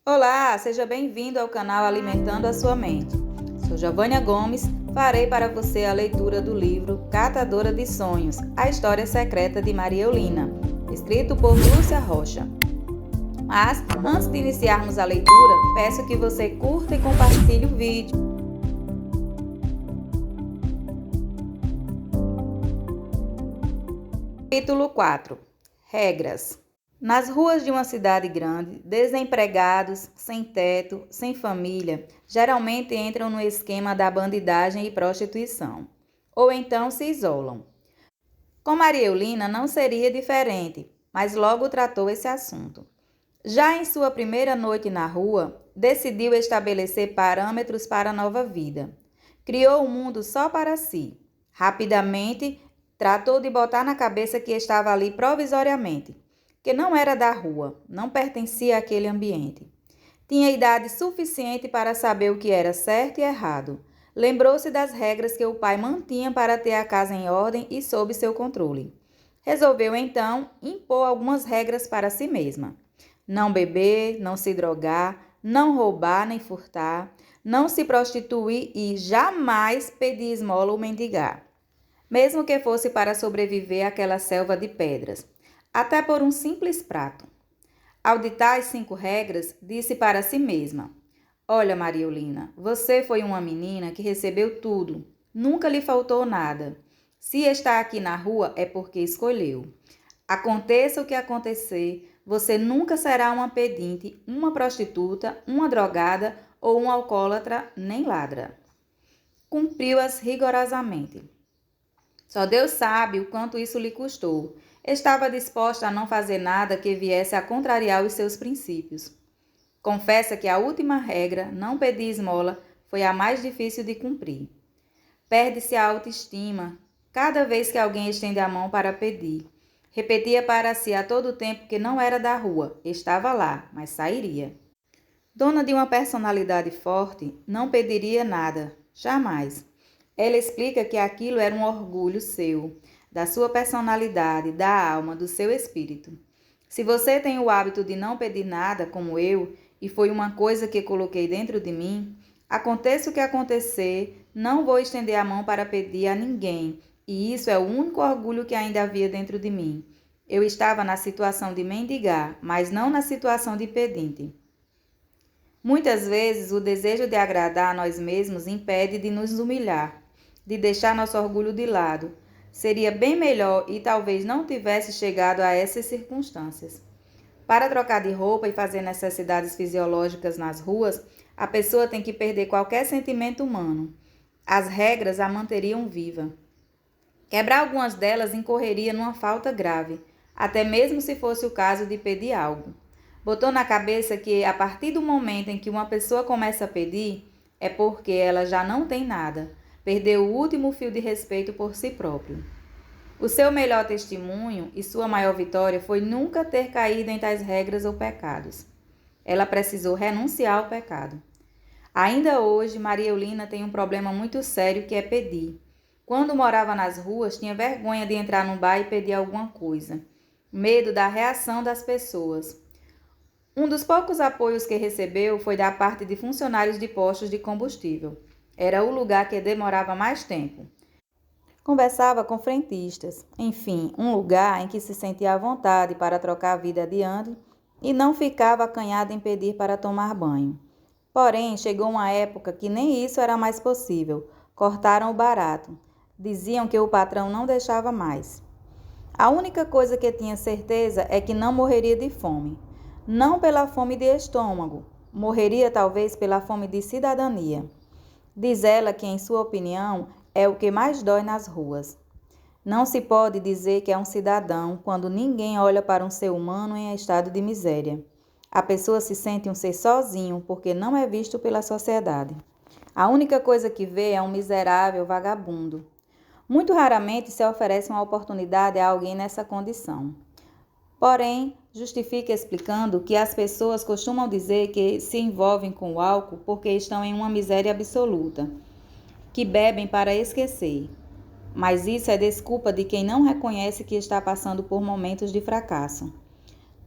Olá, seja bem-vindo ao canal Alimentando a Sua Mente. Sou Giovânia Gomes, farei para você a leitura do livro Catadora de Sonhos, a História Secreta de Maria Eulina, escrito por Lúcia Rocha. Mas, antes de iniciarmos a leitura, peço que você curta e compartilhe o vídeo. Capítulo 4. Regras. Nas ruas de uma cidade grande, desempregados, sem teto, sem família, geralmente entram no esquema da bandidagem e prostituição, ou então se isolam. Com Maria Eulina não seria diferente, mas logo tratou esse assunto. Já em sua primeira noite na rua, decidiu estabelecer parâmetros para a nova vida. Criou um mundo só para si. Rapidamente, tratou de botar na cabeça que estava ali provisoriamente, que não era da rua, não pertencia àquele ambiente. Tinha idade suficiente para saber o que era certo e errado. Lembrou-se das regras que o pai mantinha para ter a casa em ordem e sob seu controle. Resolveu, então, impor algumas regras para si mesma. Não beber, não se drogar, não roubar nem furtar, não se prostituir e jamais pedir esmola ou mendigar, mesmo que fosse para sobreviver àquela selva de pedras, até por um simples prato. Ao ditar as 5 regras, disse para si mesma: Olha, Maria Eulina, você foi uma menina que recebeu tudo, nunca lhe faltou nada. Se está aqui na rua é porque escolheu. Aconteça o que acontecer, você nunca será uma pedinte, uma prostituta, uma drogada ou um alcoólatra, nem ladra. Cumpriu-as rigorosamente. Só Deus sabe o quanto isso lhe custou. Estava disposta a não fazer nada que viesse a contrariar os seus princípios. Confessa que a última regra, não pedir esmola, foi a mais difícil de cumprir. Perde-se a autoestima cada vez que alguém estende a mão para pedir. Repetia para si a todo tempo que não era da rua, estava lá, mas sairia. Dona de uma personalidade forte, não pediria nada, jamais. Ela explica que aquilo era um orgulho seu, da sua personalidade, da alma, do seu espírito. Se você tem o hábito de não pedir nada, como eu, e foi uma coisa que coloquei dentro de mim, aconteça o que acontecer, não vou estender a mão para pedir a ninguém, e isso é o único orgulho que ainda havia dentro de mim. Eu estava na situação de mendigar, mas não na situação de pedinte. Muitas vezes, o desejo de agradar a nós mesmos impede de nos humilhar, de deixar nosso orgulho de lado. Seria bem melhor e talvez não tivesse chegado a essas circunstâncias. Para trocar de roupa e fazer necessidades fisiológicas nas ruas, a pessoa tem que perder qualquer sentimento humano. As regras a manteriam viva. Quebrar algumas delas incorreria numa falta grave, até mesmo se fosse o caso de pedir algo. Botou na cabeça que, a partir do momento em que uma pessoa começa a pedir, é porque ela já não tem nada, perdeu o último fio de respeito por si próprio. O seu melhor testemunho e sua maior vitória foi nunca ter caído em tais regras ou pecados. Ela precisou renunciar ao pecado. Ainda hoje, Maria Eulina tem um problema muito sério que é pedir. Quando morava nas ruas, tinha vergonha de entrar num bar e pedir alguma coisa. Medo da reação das pessoas. Um dos poucos apoios que recebeu foi da parte de funcionários de postos de combustível. Era o lugar que demorava mais tempo. Conversava com frentistas, enfim, um lugar em que se sentia à vontade para trocar a vida adiante e não ficava acanhado em pedir para tomar banho. Porém, chegou uma época que nem isso era mais possível. Cortaram o barato. Diziam que o patrão não deixava mais. A única coisa que tinha certeza é que não morreria de fome. Não pela fome de estômago, morreria talvez pela fome de cidadania. Diz ela que, em sua opinião, é o que mais dói nas ruas. Não se pode dizer que é um cidadão quando ninguém olha para um ser humano em estado de miséria. A pessoa se sente um ser sozinho porque não é visto pela sociedade. A única coisa que vê é um miserável vagabundo. Muito raramente se oferece uma oportunidade a alguém nessa condição. Porém, justifica explicando que as pessoas costumam dizer que se envolvem com o álcool porque estão em uma miséria absoluta, que bebem para esquecer. Mas isso é desculpa de quem não reconhece que está passando por momentos de fracasso.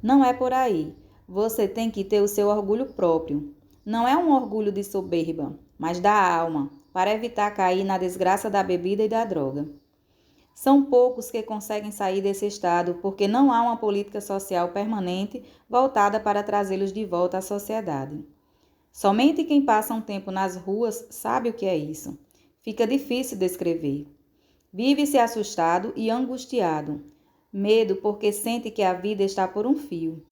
Não é por aí. você tem que ter o seu orgulho próprio. Não é um orgulho de soberba, mas da alma, para evitar cair na desgraça da bebida e da droga. São poucos que conseguem sair desse estado porque não há uma política social permanente voltada para trazê-los de volta à sociedade. Somente quem passa um tempo nas ruas sabe o que é isso. Fica difícil descrever. Vive-se assustado e angustiado. Medo porque sente que a vida está por um fio.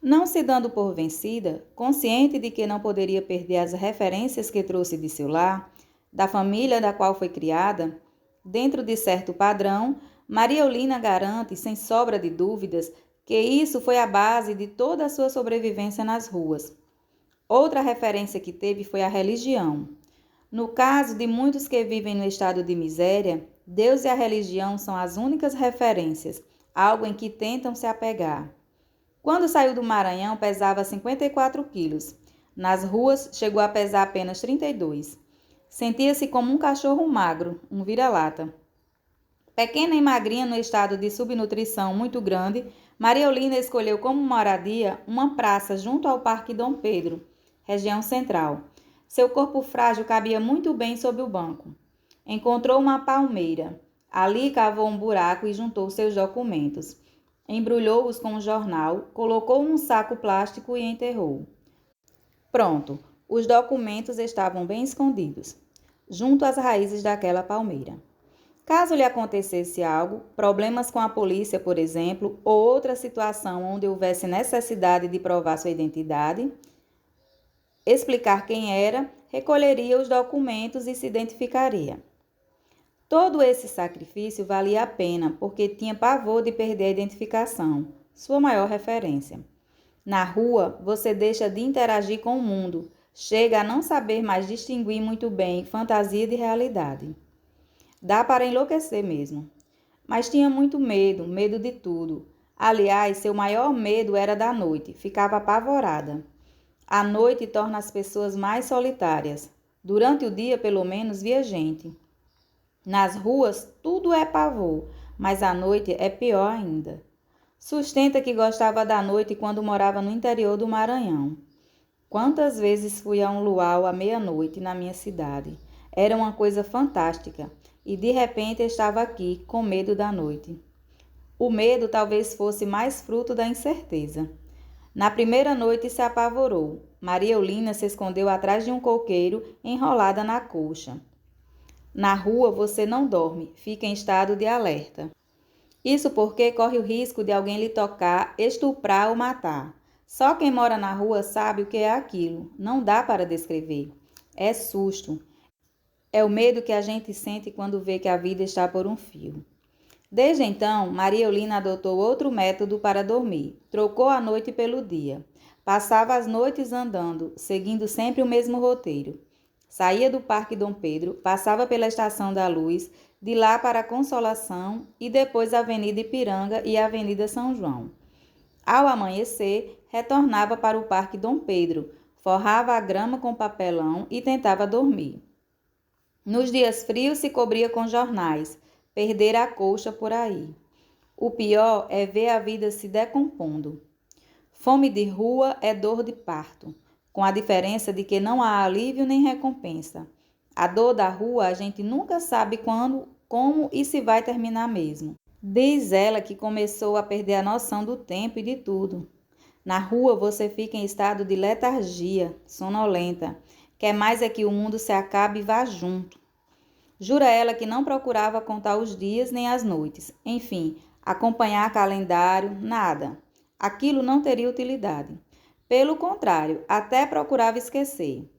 Não se dando por vencida, consciente de que não poderia perder as referências que trouxe de seu lar, da família da qual foi criada, dentro de certo padrão, Maria Olinda garante, sem sobra de dúvidas, que isso foi a base de toda a sua sobrevivência nas ruas. Outra referência que teve foi a religião. No caso de muitos que vivem no estado de miséria, Deus e a religião são as únicas referências, algo em que tentam se apegar. Quando saiu do Maranhão, pesava 54 quilos. Nas ruas, chegou a pesar apenas 32. Sentia-se como um cachorro magro, um vira-lata. Pequena e magrinha no estado de subnutrição muito grande, Maria Olinda escolheu como moradia uma praça junto ao Parque Dom Pedro, região central. Seu corpo frágil cabia muito bem sob o banco. Encontrou uma palmeira. Ali cavou um buraco e juntou seus documentos. Embrulhou-os com um jornal, colocou num saco plástico e enterrou. Pronto, os documentos estavam bem escondidos, junto às raízes daquela palmeira. Caso lhe acontecesse algo, problemas com a polícia, por exemplo, ou outra situação onde houvesse necessidade de provar sua identidade, explicar quem era, recolheria os documentos e se identificaria. Todo esse sacrifício valia a pena, porque tinha pavor de perder a identificação, sua maior referência. Na rua, você deixa de interagir com o mundo, chega a não saber mais distinguir muito bem fantasia de realidade. Dá para enlouquecer mesmo. Mas tinha muito medo, medo de tudo. Aliás, seu maior medo era da noite, ficava apavorada. A noite torna as pessoas mais solitárias. Durante o dia, pelo menos, via gente. Nas ruas, tudo é pavor, mas à noite é pior ainda. Sustenta que gostava da noite quando morava no interior do Maranhão. Quantas vezes fui a um luau à meia-noite na minha cidade. Era uma coisa fantástica. E de repente estava aqui, com medo da noite. O medo talvez fosse mais fruto da incerteza. Na primeira noite se apavorou. Maria Olinda se escondeu atrás de um coqueiro, enrolada na colcha. Na rua você não dorme, fica em estado de alerta. Isso porque corre o risco de alguém lhe tocar, estuprar ou matar. Só quem mora na rua sabe o que é aquilo. Não dá para descrever. É susto. É o medo que a gente sente quando vê que a vida está por um fio. Desde então, Maria Olinda adotou outro método para dormir. Trocou a noite pelo dia. Passava as noites andando, seguindo sempre o mesmo roteiro. Saía do Parque Dom Pedro, passava pela Estação da Luz, de lá para a Consolação e depois a Avenida Ipiranga e a Avenida São João. Ao amanhecer, retornava para o Parque Dom Pedro, forrava a grama com papelão e tentava dormir. Nos dias frios se cobria com jornais, perder a colcha por aí. O pior é ver a vida se decompondo. Fome de rua é dor de parto, com a diferença de que não há alívio nem recompensa. A dor da rua a gente nunca sabe quando, como e se vai terminar mesmo. Diz ela que começou a perder a noção do tempo e de tudo. Na rua você fica em estado de letargia, sonolenta. Quer mais é que o mundo se acabe e vá junto. Jura ela que não procurava contar os dias nem as noites. Enfim, acompanhar calendário, nada. Aquilo não teria utilidade. Pelo contrário, até procurava esquecer.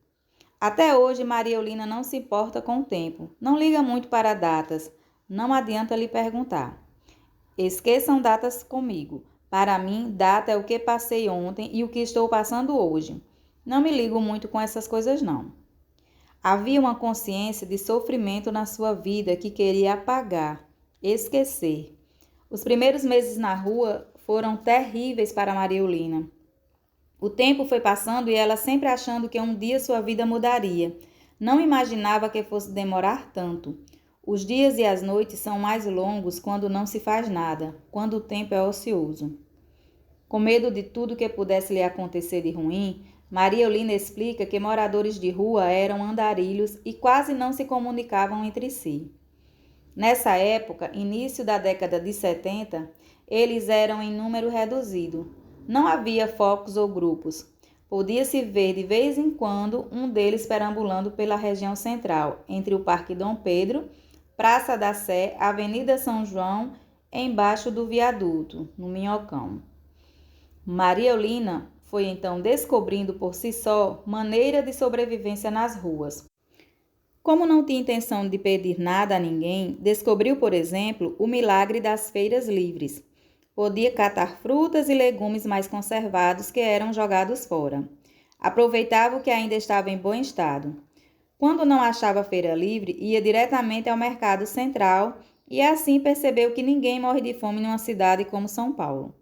Até hoje, Maria Olinda não se importa com o tempo. Não liga muito para datas. Não adianta lhe perguntar. Esqueçam datas comigo. Para mim, data é o que passei ontem e o que estou passando hoje. Não me ligo muito com essas coisas, não. Havia uma consciência de sofrimento na sua vida que queria apagar, esquecer. Os primeiros meses na rua foram terríveis para Maria Olinda. O tempo foi passando e ela sempre achando que um dia sua vida mudaria. Não imaginava que fosse demorar tanto. Os dias e as noites são mais longos quando não se faz nada, quando o tempo é ocioso. Com medo de tudo que pudesse lhe acontecer de ruim, Maria Olinda explica que moradores de rua eram andarilhos e quase não se comunicavam entre si. Nessa época, início da década de 70, eles eram em número reduzido. Não havia focos ou grupos. Podia-se ver de vez em quando um deles perambulando pela região central, entre o Parque Dom Pedro, Praça da Sé, Avenida São João, embaixo do viaduto, no Minhocão. Maria Olinda foi então descobrindo por si só maneira de sobrevivência nas ruas. Como não tinha intenção de pedir nada a ninguém, descobriu, por exemplo, o milagre das feiras livres. Podia catar frutas e legumes mais conservados que eram jogados fora. Aproveitava o que ainda estava em bom estado. Quando não achava feira livre, ia diretamente ao mercado central e assim percebeu que ninguém morre de fome numa cidade como São Paulo.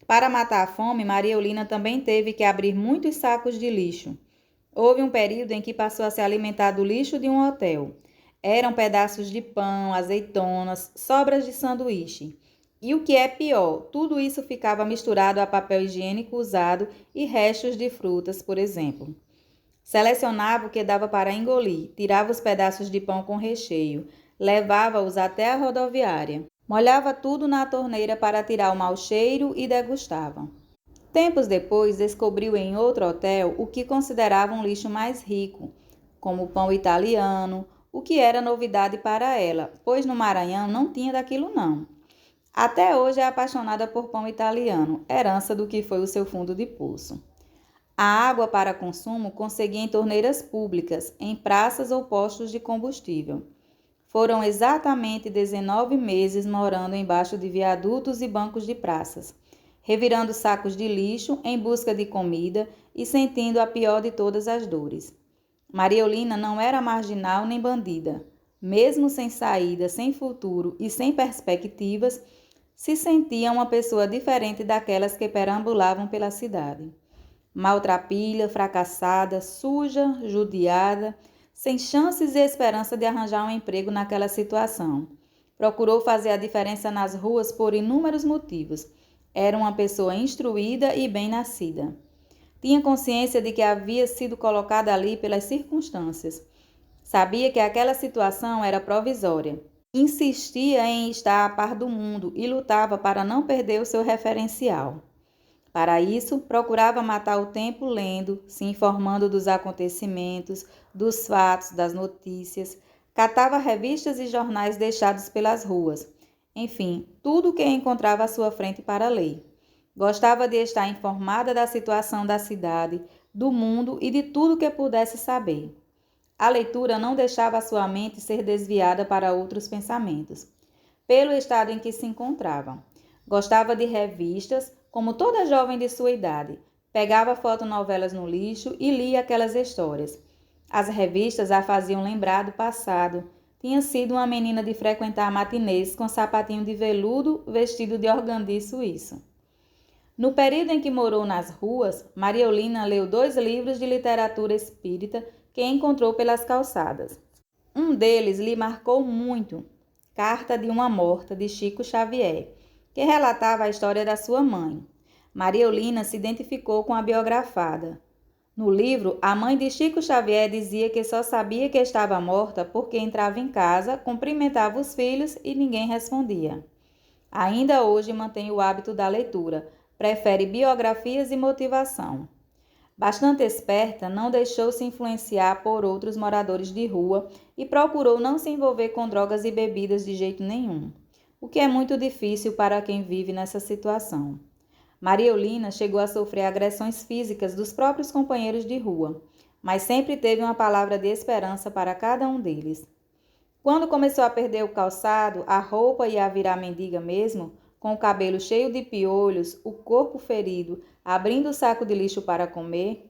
Para matar a fome, Maria Olinda também teve que abrir muitos sacos de lixo. Houve um período em que passou a se alimentar do lixo de um hotel. Eram pedaços de pão, azeitonas, sobras de sanduíche. E o que é pior, tudo isso ficava misturado a papel higiênico usado e restos de frutas, por exemplo. Selecionava o que dava para engolir, tirava os pedaços de pão com recheio, levava-os até a rodoviária. Molhava tudo na torneira para tirar o mau cheiro e degustava. Tempos depois, descobriu em outro hotel o que considerava um lixo mais rico, como o pão italiano, o que era novidade para ela, pois no Maranhão não tinha daquilo não. Até hoje é apaixonada por pão italiano, herança do que foi o seu fundo de poço. A água para consumo conseguia em torneiras públicas, em praças ou postos de combustível. Foram exatamente 19 meses morando embaixo de viadutos e bancos de praças, revirando sacos de lixo em busca de comida e sentindo a pior de todas as dores. Maria Olinda não era marginal nem bandida. Mesmo sem saída, sem futuro e sem perspectivas, se sentia uma pessoa diferente daquelas que perambulavam pela cidade. Maltrapilha, fracassada, suja, judiada, sem chances e esperança de arranjar um emprego naquela situação. Procurou fazer a diferença nas ruas por inúmeros motivos. Era uma pessoa instruída e bem-nascida. Tinha consciência de que havia sido colocada ali pelas circunstâncias. Sabia que aquela situação era provisória. Insistia em estar a par do mundo e lutava para não perder o seu referencial. Para isso, procurava matar o tempo lendo, se informando dos acontecimentos, dos fatos, das notícias, catava revistas e jornais deixados pelas ruas. Enfim, tudo o que encontrava à sua frente para ler. Gostava de estar informada da situação da cidade, do mundo e de tudo que pudesse saber. A leitura não deixava a sua mente ser desviada para outros pensamentos, pelo estado em que se encontrava. Gostava de revistas, como toda jovem de sua idade, pegava fotonovelas no lixo e lia aquelas histórias. As revistas a faziam lembrar do passado. Tinha sido uma menina de frequentar matinês com sapatinho de veludo vestido de organdi suíço. No período em que morou nas ruas, Maria Olinda leu 2 livros de literatura espírita que encontrou pelas calçadas. Um deles lhe marcou muito, Carta de uma Morta, de Chico Xavier, que relatava a história da sua mãe. Maria Olinda se identificou com a biografada. No livro, a mãe de Chico Xavier dizia que só sabia que estava morta porque entrava em casa, cumprimentava os filhos e ninguém respondia. Ainda hoje mantém o hábito da leitura, prefere biografias e motivação. Bastante esperta, não deixou-se influenciar por outros moradores de rua e procurou não se envolver com drogas e bebidas de jeito nenhum, o que é muito difícil para quem vive nessa situação. Maria Olinda chegou a sofrer agressões físicas dos próprios companheiros de rua, mas sempre teve uma palavra de esperança para cada um deles. Quando começou a perder o calçado, a roupa e a virar mendiga mesmo, com o cabelo cheio de piolhos, o corpo ferido, abrindo o saco de lixo para comer,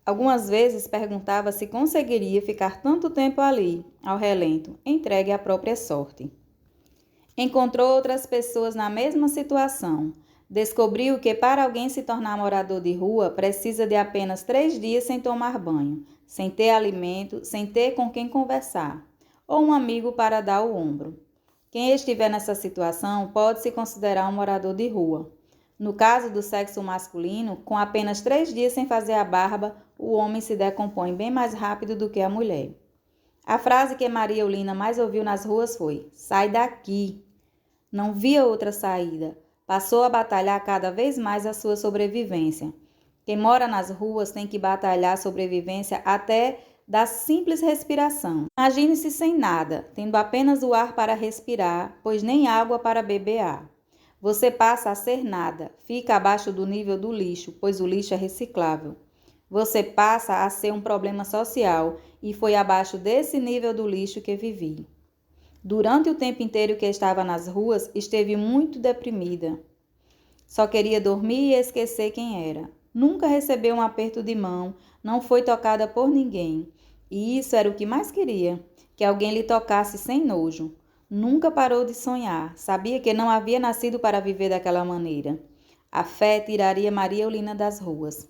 algumas vezes perguntava se conseguiria ficar tanto tempo ali, ao relento, entregue à própria sorte. Encontrou outras pessoas na mesma situação. Descobriu que para alguém se tornar morador de rua precisa de apenas 3 dias sem tomar banho, sem ter alimento, sem ter com quem conversar, ou um amigo para dar o ombro. Quem estiver nessa situação pode se considerar um morador de rua. No caso do sexo masculino, com apenas 3 dias sem fazer a barba, o homem se decompõe bem mais rápido do que a mulher. A frase que Maria Eulina mais ouviu nas ruas foi: sai daqui! Não via outra saída. Passou a batalhar cada vez mais a sua sobrevivência. Quem mora nas ruas tem que batalhar a sobrevivência até da simples respiração. Imagine-se sem nada, tendo apenas o ar para respirar, pois nem água para beber há. Você passa a ser nada, fica abaixo do nível do lixo, pois o lixo é reciclável. Você passa a ser um problema social e foi abaixo desse nível do lixo que vivi. Durante o tempo inteiro que estava nas ruas, esteve muito deprimida. Só queria dormir e esquecer quem era. Nunca recebeu um aperto de mão, não foi tocada por ninguém. E isso era o que mais queria, que alguém lhe tocasse sem nojo. Nunca parou de sonhar, sabia que não havia nascido para viver daquela maneira. A fé tiraria Maria Eulina das ruas.